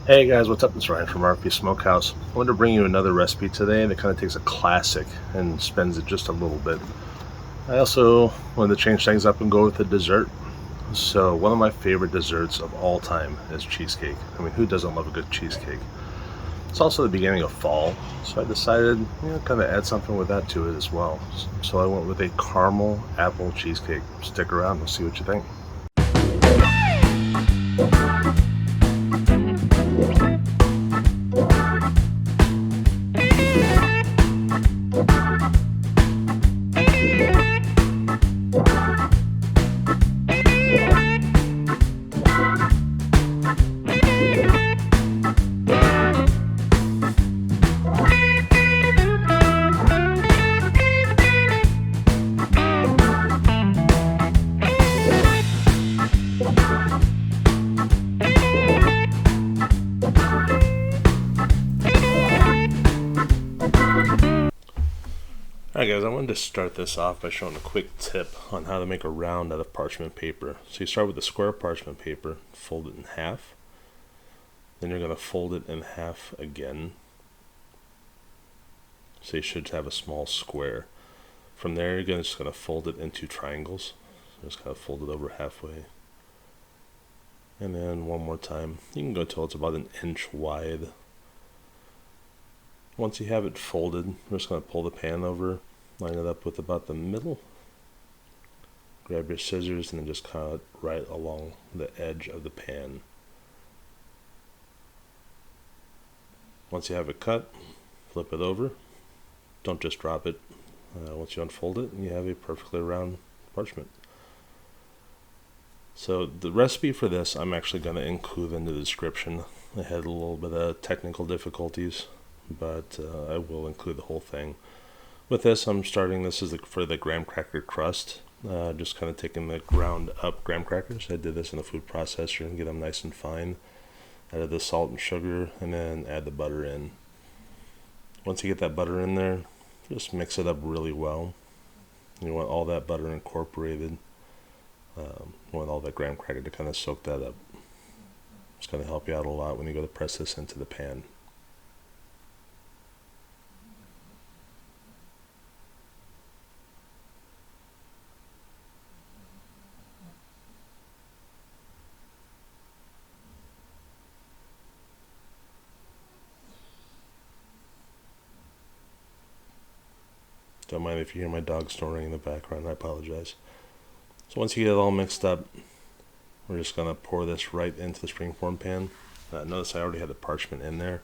Hey guys, what's up? It's Ryan from RP Smokehouse. I wanted to bring you another recipe today that kind of takes a classic and spins it just a little bit. I also wanted to change things up and go with a dessert. So one of my favorite desserts of all time is cheesecake. I mean, who doesn't love a good cheesecake? It's also the beginning of fall, so I decided, kind of add something with that to it as well. So I went with a caramel apple cheesecake. Stick around, we'll see what you think. Alright guys, I wanted to start this off by showing a quick tip on how to make a round out of parchment paper. So you start with a square parchment paper, fold it in half, then you're going to fold it in half again. So you should have a small square. From there you're just going to fold it into triangles. So just kind of fold it over halfway. And then one more time. You can go until it's about an inch wide. Once you have it folded, we're just going to pull the pan over, line it up with about the middle, grab your scissors and then just cut it right along the edge of the pan. Once you have it cut, flip it over. Don't just drop it. Once you unfold it, you have a perfectly round parchment. So the recipe for this I'm actually going to include in the description. I had a little bit of technical difficulties, but I will include the whole thing. With this, I'm starting this for the graham cracker crust. Just kind of taking the ground up graham crackers. I did this in the food processor and get them nice and fine. Added the salt and sugar and then add the butter in. Once you get that butter in there, just mix it up really well. You want all that butter incorporated. You want all that graham cracker to kind of soak that up. It's going to help you out a lot when you go to press this into the pan. Don't mind if you hear my dog snoring in the background, I apologize. So once you get it all mixed up, we're just going to pour this right into the springform pan. Notice I already had the parchment in there.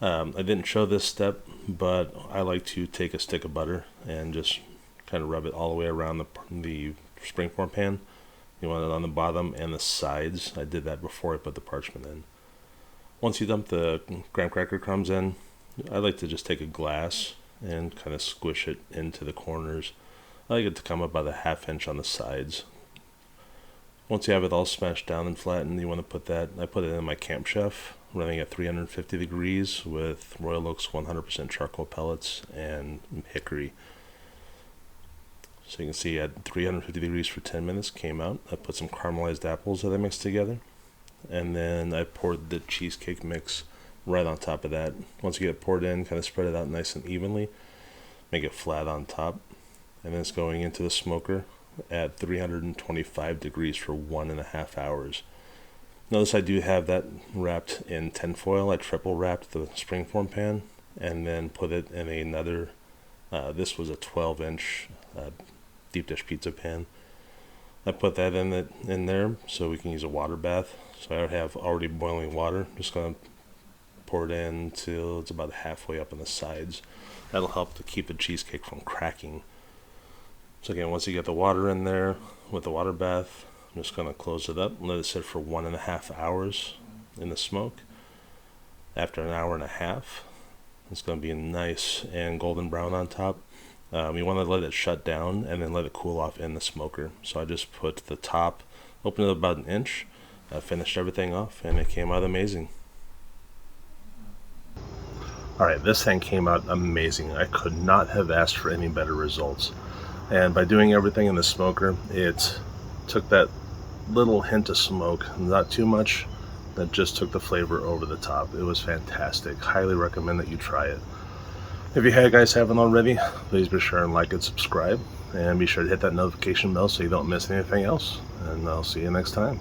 I didn't show this step, but I like to take a stick of butter and just kind of rub it all the way around the springform pan. You want it on the bottom and the sides. I did that before I put the parchment in. Once you dump the graham cracker crumbs in, I like to just take a glass and kind of squish it into the corners. I like it to come up about a ½ inch on the sides. Once you have it all smashed down and flattened, you want to put that, I put it in my Camp Chef, running at 350 degrees with Royal Oak's 100% charcoal pellets and Hickory. So you can see at 350 degrees for 10 minutes, came out. I put some caramelized apples that I mixed together. And then I poured the cheesecake mix right on top of that. Once you get it poured in, kind of spread it out nice and evenly. Make it flat on top. And then it's going into the smoker at 325 degrees for 1.5 hours. Notice I do have that wrapped in tinfoil. I triple wrapped the springform pan and then put it in another, this was a 12-inch deep dish pizza pan. I put that in there so we can use a water bath. So I have already boiling water. Just going to pour it in till it's about halfway up on the sides. That'll help to keep the cheesecake from cracking. So again, once you get the water in there with the water bath, I'm just going to close it up and let it sit for 1.5 hours in the smoke. After an hour and a half, it's going to be nice and golden brown on top. You want to let it shut down and then let it cool off in the smoker. So I just put the top, opened it about an inch, finished everything off, and it came out amazing. Alright, this thing came out amazing. I could not have asked for any better results. And by doing everything in the smoker, it took that little hint of smoke, not too much, that just took the flavor over the top. It was fantastic. Highly recommend that you try it. If you guys haven't already, please be sure and like and subscribe, and be sure to hit that notification bell so you don't miss anything else, and I'll see you next time.